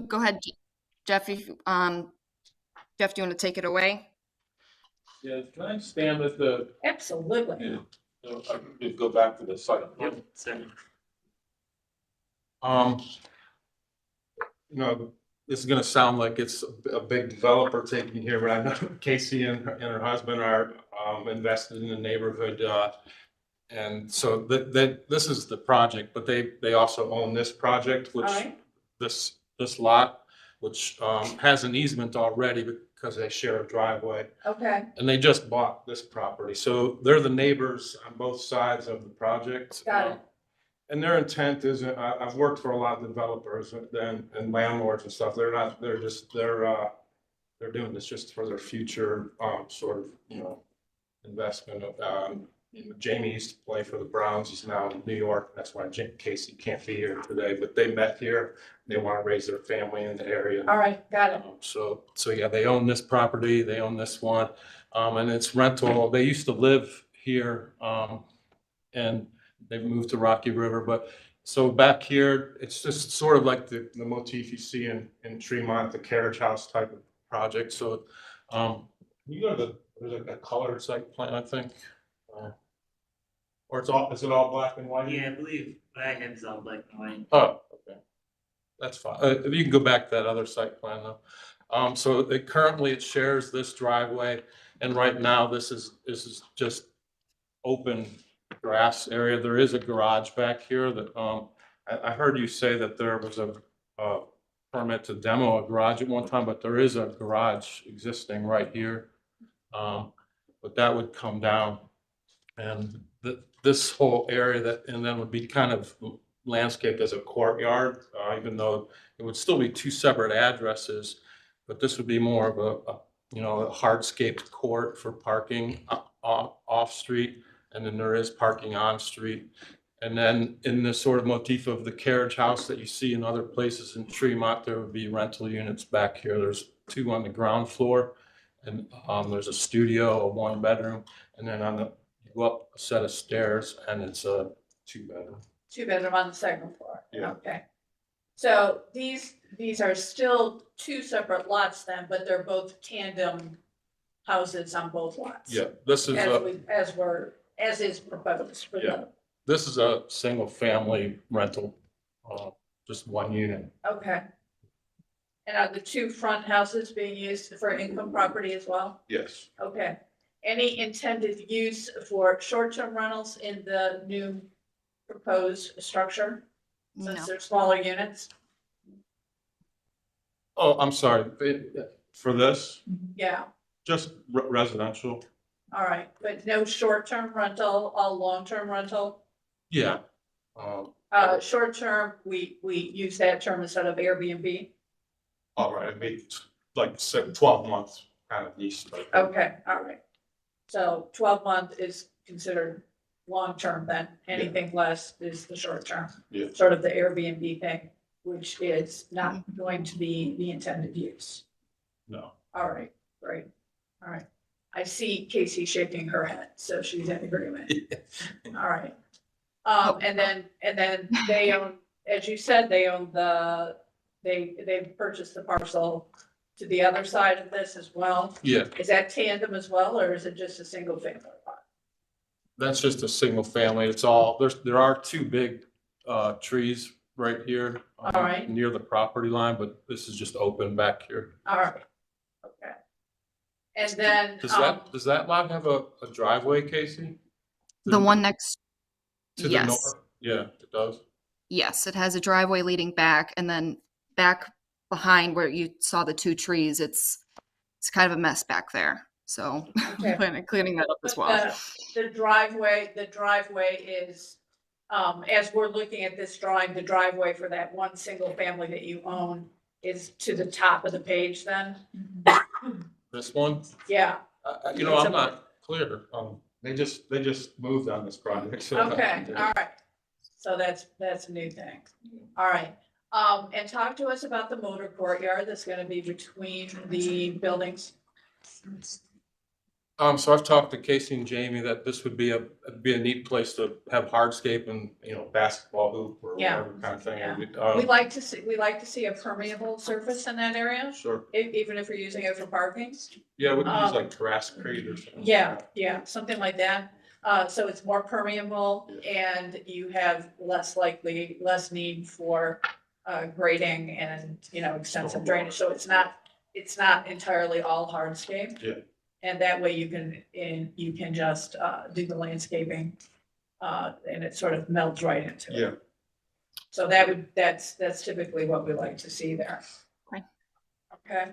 Go ahead, Jeff. Jeff, do you want to take it away? Yeah, can I stand with the? Absolutely. Yeah, so I can go back to the site. Yep, so You know, this is gonna sound like it's a big developer taking here, but I know Casey and her husband are invested in the neighborhood. And so this is the project, but they also own this project, which this lot, which has an easement already because they share a driveway. Okay, And they just bought this property, so they're the neighbors on both sides of the project. got it. And their intent is, I've worked for a lot of developers and landlords and stuff. They're doing this just for their future, sort of, investment. Jamie used to play for the Browns. He's now in New York. That's why Casey can't be here today, but they met here. They want to raise their family in the area. All right, got it. So yeah, they own this property, they own this one, and it's rental. They used to live here, and they've moved to Rocky River, but so back here, it's just sort of like the motif you see in Tremont, the carriage house type of project. So, you go to there's a colored site plan, I think. Or is it all black and white? yeah, I believe I have all black and white. Oh, okay. That's fine. You can go back to that other site plan though. So currently it shares this driveway, and right now this is just open grass area. There is a garage back here that I heard you say that there was a permit to demo a garage at one time, but there is a garage existing right here. But that would come down, and this whole area and then would be kind of landscaped as a courtyard, even though it would still be two separate addresses, but this would be more of a hardscaped court for parking off street, and then there is parking on street. And then in the sort of motif of the carriage house that you see in other places in Tremont, there would be rental units back here. There's 2 on the ground floor, and there's a studio, a 1-bedroom, and then you go up a set of stairs, and it's a 2-bedroom. 2-bedroom on the second floor. Yeah. Okay. So these are still 2 separate lots then, but they're both tandem houses on both lots. Yeah, this is as is proposed for Yeah. This is a single family rental, just 1 unit. Okay. And are the 2 front houses being used for income property as well? Yes. Okay. Any intended use for short-term rentals in the new proposed structure? Since they're smaller units? Oh, I'm sorry, for this, Yeah, just residential? all right, but no short-term rental, all long-term rental? Yeah. Short-term, we use that term instead of Airbnb? All right, it'd be like 12 months kind of lease. Okay, all right. So 12-month is considered long-term then, anything less is the short-term. Yeah. Sort of the Airbnb thing, which is not going to be the intended use. No. All right, great, all right. I see Casey shaking her head, so she's in agreement. All right. And then they own, as you said, they purchased the parcel to the other side of this as well? Yeah, Is that tandem as well, or is it just a single family lot? that's just a single family. There are two big trees right here. All right. Near the property line, but this is just open back here. All right, okay. And then, Does that lot have a driveway, Casey? The one next, To the yes. north? Yeah, it does. Yes, it has a driveway leading back, and then back behind where you saw the two trees, it's kind of a mess back there. So Okay. cleaning that up as well. the driveway is, as we're looking at this drawing, the driveway for that one single family that you own is to the top of the page then? This one? Yeah, I'm not clear. They just moved on this project, so. okay, all right. So that's a new thing. All right. And talk to us about the motor courtyard that's gonna be between the buildings. So I've talked to Casey and Jamie that this would be a neat place to have hardscape and, basketball hoop or Yeah. whatever kind of thing. Yeah. And We like to see a permeable surface in that area, Sure. even if we're using it for parking. Yeah, we could use like grass crate or something. Yeah, something like that. So it's more permeable and you have less need for grading and, extensive drainage. So it's not entirely all hardscape. Yeah. And that way you can just do the landscaping and it sort of melds right into it. Yeah. So that's typically what we like to see there. Okay. Okay.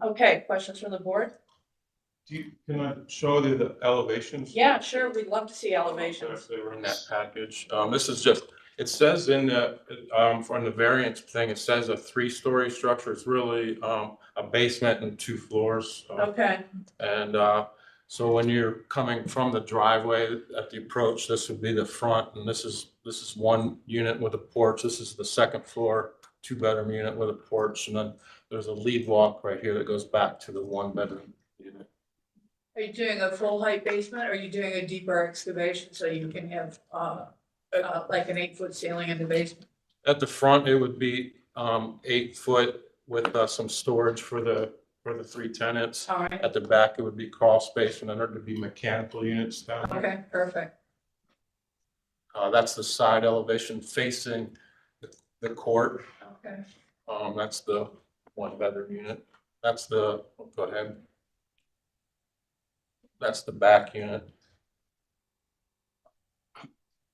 Okay, questions from the board? Can I show you the elevations? Yeah, sure, we'd love to see elevations. If they were in that package. This is just, it says in the, from the variance thing, it says a 3-story structure. It's really, a basement and 2 floors. Okay, And, so when you're coming from the driveway at the approach, this would be the front, and this is one unit with a porch. This is the second floor, 2-bedroom unit with a porch, and then there's a lead walk right here that goes back to the 1-bedroom unit. are you doing a full height basement, or are you doing a deeper excavation so you can have, like an 8-foot ceiling in the basement? At the front, it would be 8 foot with some storage for the 3 tenants. All right, At the back, it would be crawl space, and then there would be mechanical units down there. okay, perfect. That's the side elevation facing the court. Okay, That's the 1-bedroom unit. Go ahead. That's the back unit.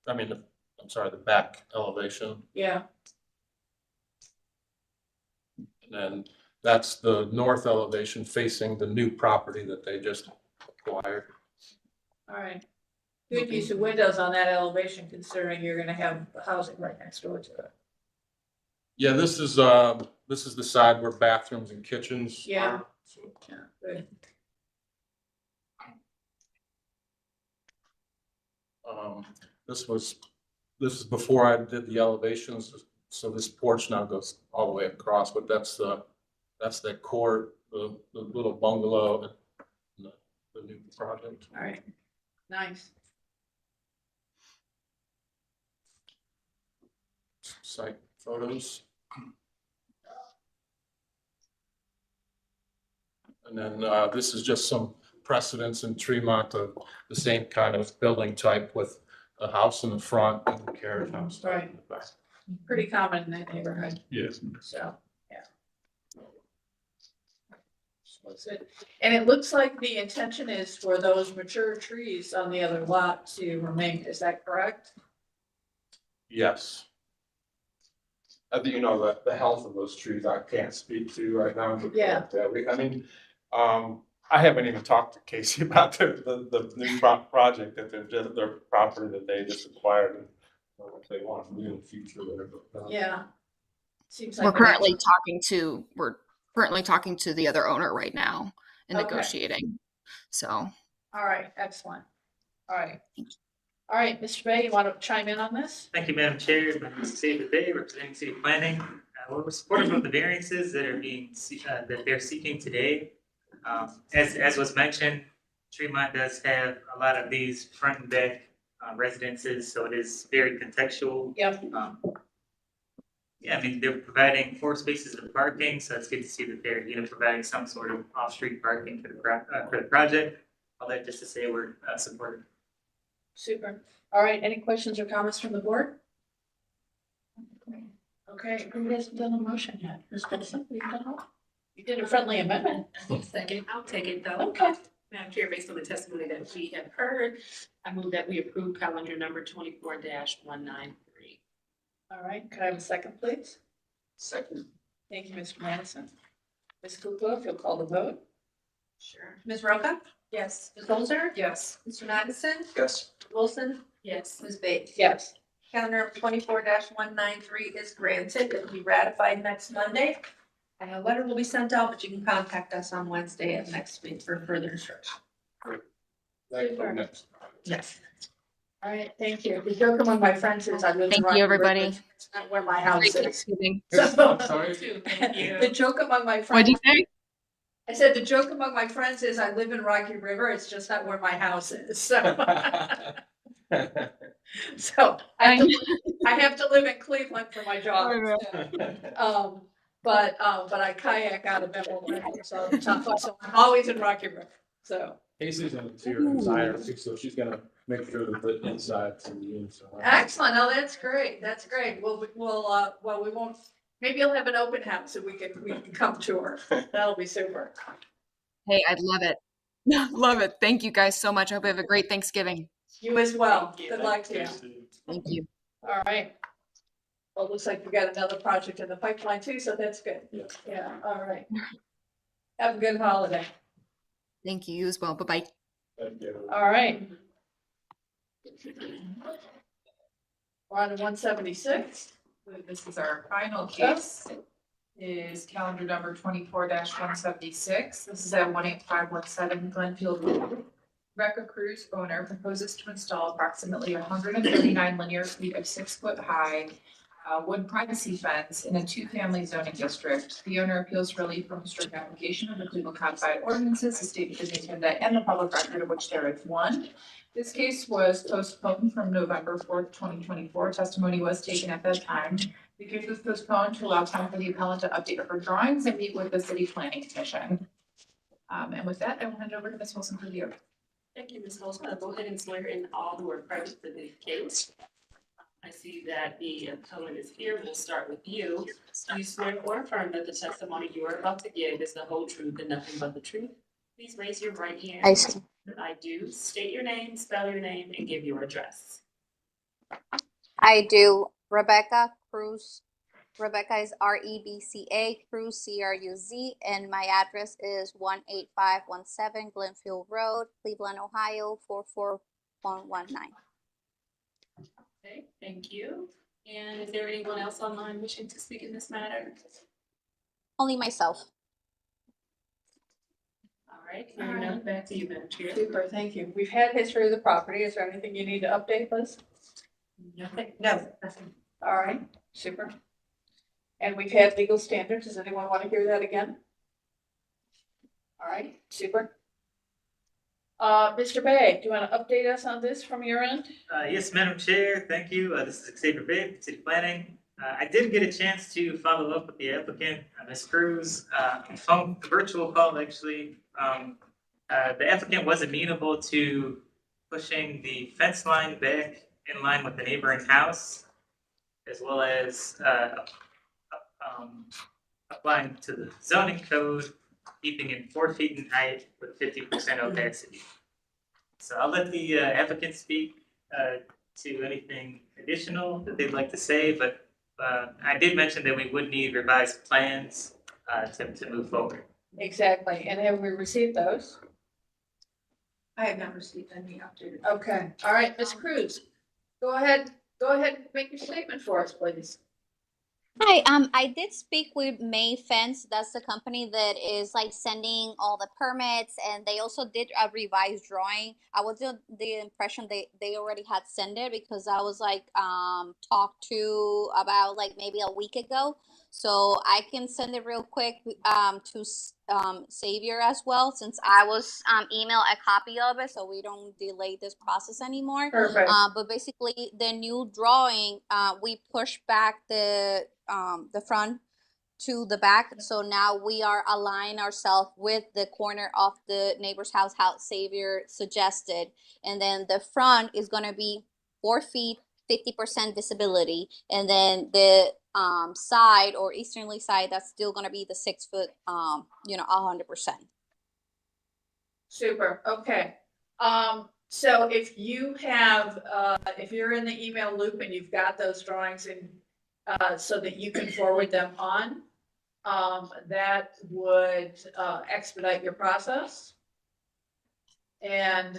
The back elevation. yeah, And then that's the north elevation facing the new property that they just acquired. all right. Good use of windows on that elevation, considering you're gonna have housing right next door to it. Yeah, this is the side where bathrooms and kitchens Yeah. are. So, Yeah, good. This is before I did the elevations, so this porch now goes all the way across, but that's the court, the little bungalow, and the new project. All right, nice. Site photos. And then this is just some precedents in Tremont of the same kind of building type with a house in the front and a carriage house. Right. in the back. Pretty common in that neighborhood, Yes. so, yeah. That's it. And it looks like the intention is for those mature trees on the other lot to remain, is that correct? Yes. I think, the health of those trees I can't speak to right now. But Yeah. I haven't even talked to Casey about the new project that their property that they just acquired. And what they want to do in the future there. But, Yeah. Seems like. We're currently talking to the other owner right now and Okay. negotiating. So, All right, excellent. All right. All right, Mr. Bay, you want to chime in on this? Thank you, Madam Chair. My name is David Bay, representing City Planning. We're supportive of the variances that are that they're seeking today. As was mentioned, Tremont does have a lot of these front and back residences, so it is very contextual. Yep. Yeah, I mean, they're providing 4 spaces of parking, so it's good to see that they're, providing some sort of off-street parking for the project. All that just to say we're supportive. Super. All right, any questions or comments from the board? Okay, who hasn't done a motion yet? Ms. Wilson, you done all? You did a friendly amendment. Second, I'll take it though. Okay. Madam Chair, based on the testimony that we have heard, I move that we approve calendar number 24-193. All right, could I have a second, please? Second. Thank you, Mr. Madison. Ms. Kukla, if you'll call the vote. Sure. Ms. Roca? Yes. Ms. Holzer? Yes. Mr. Madison? Yes. Wilson? Yes. Ms. Bates? Yes. Calendar 24-193 is granted. It will be ratified next Monday. And a letter will be sent out, but you can contact us on Wednesday of next week for further instruction. Yes. All right, thank you. The joke among my friends is I live in Thank Rocky you, River. everybody. It's not where my house Great is. Thanksgiving. So- Sorry? Thank you. The joke among my friends. What'd you say? I said the joke among my friends is I live in Rocky River. It's just not where my house is. So, so I have to live in Cleveland for my job. But I kayak out of Beverly Hills, so I'm always in Rocky River. So Casey's an interior designer, so she's gonna make sure that the insides and the inside. excellent. Oh, that's great. That's great. Well, we won't. Maybe you'll have an open house and we can come tour. That'll be super. Hey, I'd love it. Love it. Thank you guys so much. I hope you have a great Thanksgiving. You as well. Thank you. Good luck to you. Thank you. All right. Well, it looks like we got another project in the pipeline too, so that's good. Yeah. Yeah, all right. Have a good holiday. Thank you. You as well. Bye-bye. All right. We're on to 176. This is our final case. Is calendar number 24-176. This is at 18517 Glenfield Road. Rebecca Cruz, owner, proposes to install approximately 139 linear feet of 6-foot high wood privacy fence in a 2-family zoning district. The owner appeals relief from strict application of the Cleveland codified ordinances, the state of the agenda, and the public record of which there is one. This case was postponed from November 4th, 2024. Testimony was taken at that time. The case was postponed to allow time for the appellant to update her drawings and meet with the city planning commission. And with that, I will hand over to Ms. Wilson for the oath. Thank you, Ms. Holzman. I'll go ahead and swear in all who are present for the case. I see that the appellant is here. We'll start with you. Do you swear or affirm that the testimony you are about to give is the whole truth and nothing but the truth? Please raise your right hand. I do. State your name, spell your name, and give your address. I do. Rebecca Cruz. Rebecca is Rebca, Cruz Cruz, and my address is 18517 Glenfield Road, Cleveland, Ohio 44119. Okay, thank you. And is there anyone else online wishing to speak in this matter? Only myself. All right, hearing none, back to you, Madam Chair. Super, thank you. We've had history of the property. Is there anything you need to update, Liz? Nothing. No, nothing. All right, super. And we've had legal standards. Does anyone want to hear that again? All right, super. Mr. Bay, do you want to update us on this from your end? Yes, Madam Chair, thank you. This is Xavier Bay, City Planning. I did get a chance to follow up with the applicant, Ms. Cruz, phone, virtual call actually. The applicant was amenable to pushing the fence line back in line with the neighboring house, as well as applying to the zoning code, keeping it 4 feet in height with 50% opacity. So I'll let the applicant speak to anything additional that they'd like to say, but I did mention that we would need revised plans to move forward. Exactly. And have we received those? I have not received any updated. Okay. All right, Ms. Cruz, go ahead. Go ahead and make your statement for us, please. Hi, I did speak with May Fence. That's the company that is like sending all the permits, and they also did a revised drawing. I was under the impression they already had sent it because I was like talked to about like maybe a week ago. So I can send it real quick to Xavier as well, since I was email a copy of it, so we don't delay this process anymore. Perfect. But basically, the new drawing, we push back the front to the back, so now we are aligning ourselves with the corner of the neighbor's house, how Xavier suggested, and then the front is gonna be 4 feet, 50% visibility, and then the side or easterly side, that's still gonna be the 6 foot, 100%. Super, okay. So if you have, if you're in the email loop and you've got those drawings in, so that you can forward them on, that would, expedite your process. And,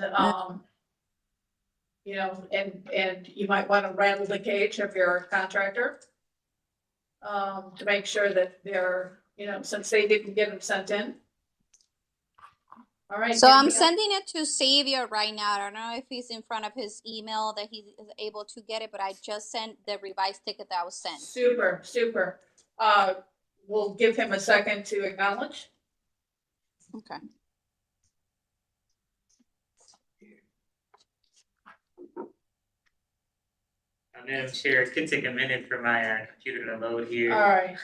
and you might want to rattle the cage of your contractor, to make sure that they're, since they didn't get them sent in. All right. So I'm sending it to Xavier right now. I don't know if he's in front of his email that he is able to get it, but I just sent the revised ticket that was sent. Super, super. We'll give him a second to acknowledge. Okay. Madam Chair, it could take a minute for my computer to load here. All right.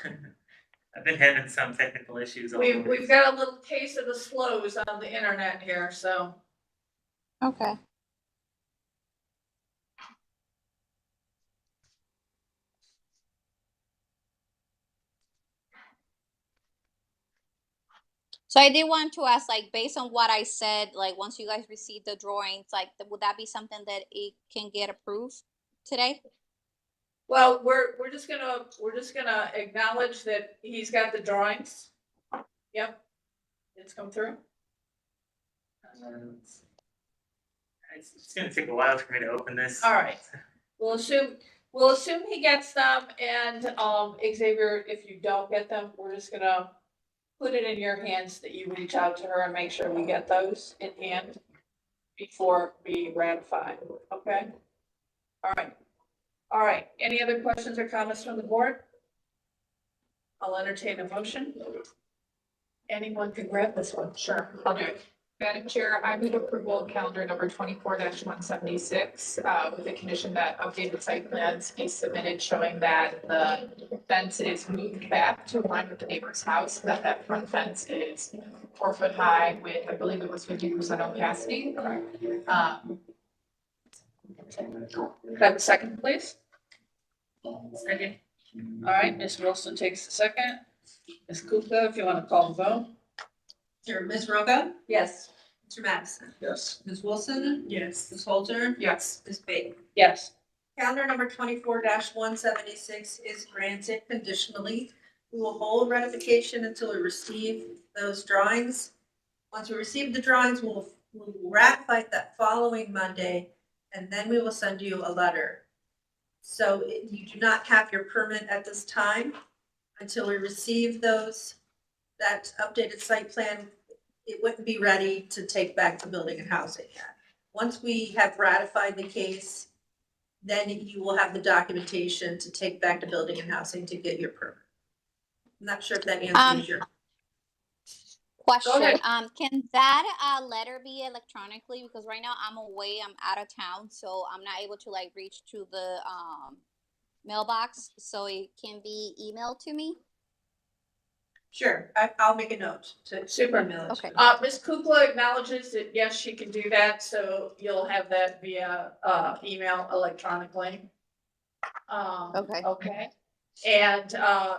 I've been having some technical issues. We've got a little case of the slows on the internet here, so. Okay. So I did want to ask, like, based on what I said, like, once you guys receive the drawings, like, would that be something that it can get approved today? Well, we're just gonna acknowledge that he's got the drawings. Yep, it's come through. It's gonna take a while for me to open this. All right, we'll assume he gets them, and Xavier, if you don't get them, we're just gonna put it in your hands that you reach out to her and make sure we get those in hand before we ratify. Okay. All right. All right, any other questions or comments from the board? I'll entertain a motion. Anyone can grab this one. Sure. I'll do it. Madam Chair, I move approval of calendar number 24-176, with the condition that updated site plans be submitted showing that the fence is moved back to align with the neighbor's house, that front fence is 4 foot high with, I believe it was 50% opacity. Could I have a second, please? Second. All right, Ms. Wilson takes the second. Ms. Kukla, if you want to call the vote. Sure, Ms. Roca? Yes. Mr. Madison? Yes. Ms. Wilson? Yes. Ms. Holter? Yes. Ms. Bates? Yes. Calendar number 24-176 is granted conditionally. We will hold ratification until we receive those drawings. Once we receive the drawings, we will ratify that following Monday, and then we will send you a letter. So you do not have your permit at this time until we receive that updated site plan. It wouldn't be ready to take back to building and housing yet. Once we have ratified the case, then you will have the documentation to take back to building and housing to get your permit. I'm not sure if that answers your Question, can that letter be electronically? Because right now I'm away, I'm out of town, so I'm not able to like reach to the mailbox, so it can be emailed to me? Sure, I'll make a note to Super. email it. Okay. Ms. Kukla acknowledges that yes, she can do that, so you'll have that via email electronically. Okay. Okay. And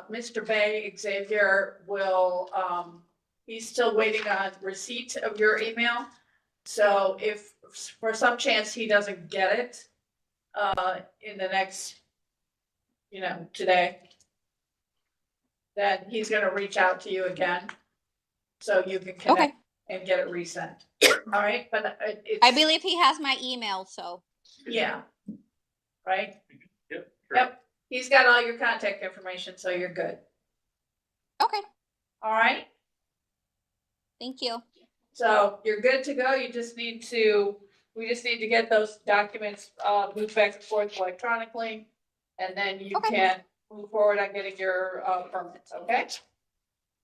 Mr. Bay, Xavier will he's still waiting on receipt of your email. So if for some chance he doesn't get it in the next, today, then he's gonna reach out to you again. So you can connect and get it resent. All right, but I believe he has my email, so. yeah. Right? Yep. Yep. He's got all your contact information, so you're good. Okay. All right. Thank you. So you're good to go. We just need to get those documents moved back and forth electronically. And then you can move forward on getting your permits, okay?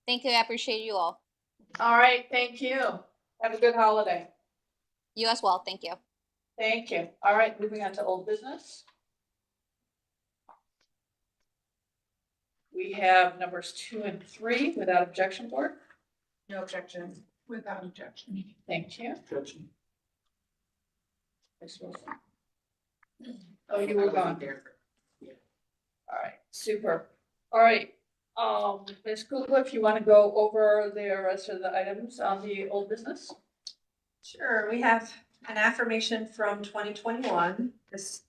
Thank you. I appreciate you all. All right, thank you. Have a good holiday. You as well. Thank you. Thank you. All right, moving on to old business. We have numbers 2 and 3 without objection, board. No objection. Without objection. Thank you. Objection. Ms. Wilson. Oh, you were gone. All right, super. All right, Ms. Kukla, if you want to go over the rest of the items on the old business? Sure, we have an affirmation from 2021. This,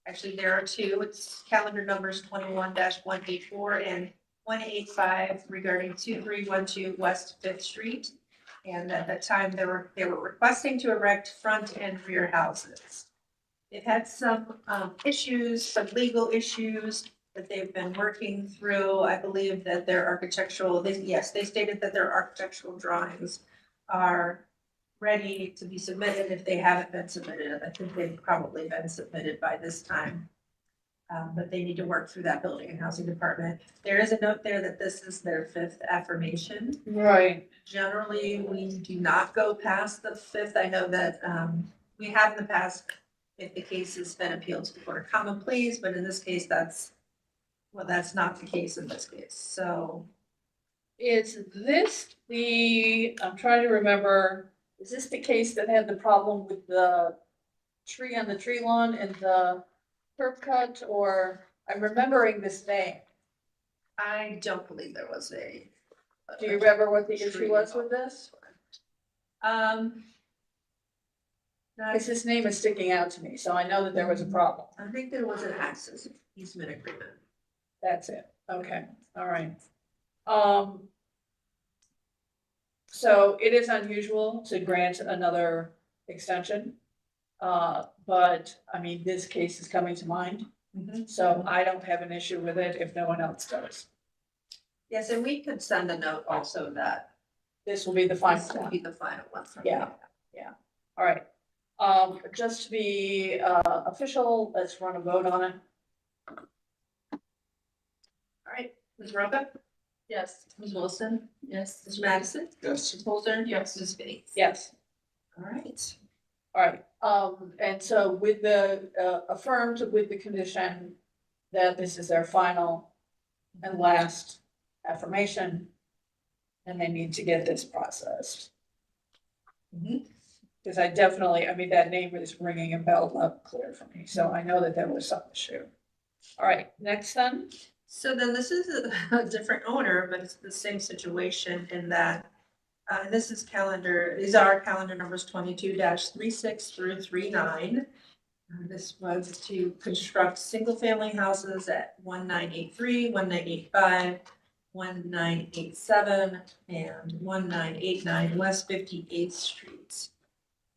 actually, there are two. It's calendar numbers 21-184 and 185 regarding 2312 West Fifth Street. And at that time, they were requesting to erect front and rear houses. They've had some issues, some legal issues that they've been working through. I believe that their architectural, they stated that their architectural drawings are ready to be submitted. If they haven't been submitted, I think they've probably been submitted by this time. But they need to work through that building and housing department. There is a note there that this is their 5th affirmation. Right. Generally, we do not go past the 5th. I know that we have in the past, if the case has been appealed to the Court of Common Pleas, but in this case, that's not the case in this case. So Is this I'm trying to remember, is this the case that had the problem with the tree on the tree lawn and the curb cut, or I'm remembering this name? I don't believe there was a. Do you remember what the issue was with this? Because his name is sticking out to me, so I know that there was a problem. I think there was an access easement agreement. That's it. Okay, all right. So it is unusual to grant another extension. But I mean, this case is coming to mind, so I don't have an issue with it if no one else does. Yes, and we could send a note also that this will be the final this will one. be the final one. Yeah, yeah. All right. Just to be official, let's run a vote on it. All right, Ms. Roca? Yes. Ms. Wilson? Yes. Mr. Madison? Yes. Ms. Holzer? Yes. Ms. Bates? Yes. All right. All right. And so with the affirmed with the condition that this is their final and last affirmation, and they need to get this processed. Because I mean, that name is ringing a bell loud clear for me, so I know that there was some issue. All right, next then. So then this is a different owner, but it's the same situation in that these are calendar numbers 22-36 through 39. This was to construct single-family houses at 1983, 1985, 1987, and 1989 West 58th Street.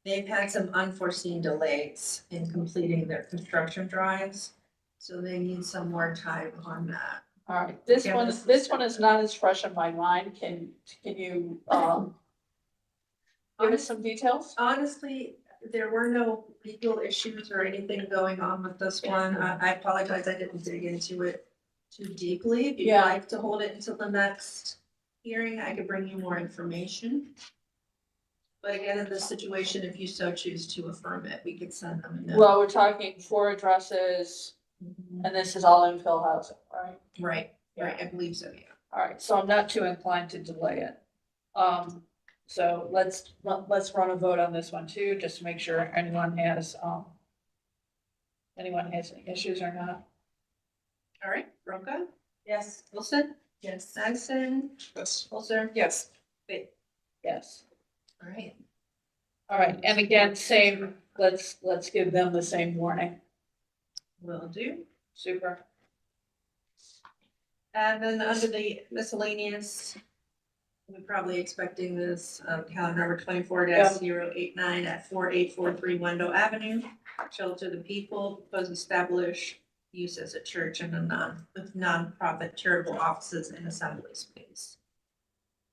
They've had some unforeseen delays in completing their construction drawings, so they need some more time on that. All right, this one is not as fresh in my mind. Can you give us some details? Honestly, there were no legal issues or anything going on with this one. I apologize, I didn't dig into it too deeply. If you'd Yeah. like to hold it until the next hearing, I could bring you more information. But again, in this situation, if you so choose to affirm it, we could send them a note. Well, we're talking 4 addresses, and this is all infill housing, right? Right, I believe so, yeah. All right, so I'm not too inclined to delay it. So let's run a vote on this one too, just to make sure anyone has any issues or not. All right, Roca? Yes. Wilson? Yes. Madison? Yes. Holzer? Yes. Bates? Yes. All right. All right, and again, same, let's give them the same warning. Will do. Super. And then under the miscellaneous, we're probably expecting this calendar number 24-089 at 4843 Wendell Avenue. Shelter the People, proposed establish use as a church and with nonprofit charitable offices and assembly space.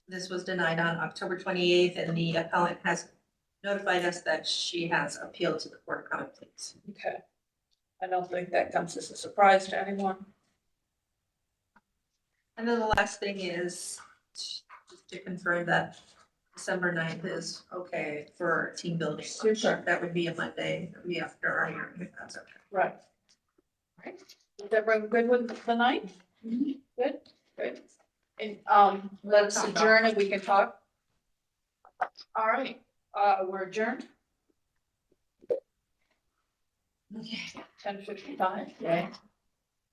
This was denied on October 28th, and the appellant has notified us that she has appealed to the Court of Common Pleas. Okay. I don't think that comes as a surprise to anyone. And then the last thing is just to confirm that December 9th is okay for team building. Super. That would be a Monday, that would be after our hearing, if that's okay. Right. Right. Is everyone good with the night? Good, good. And, let's adjourn and we can talk. All right, we're adjourned. Okay. 10:55, yeah.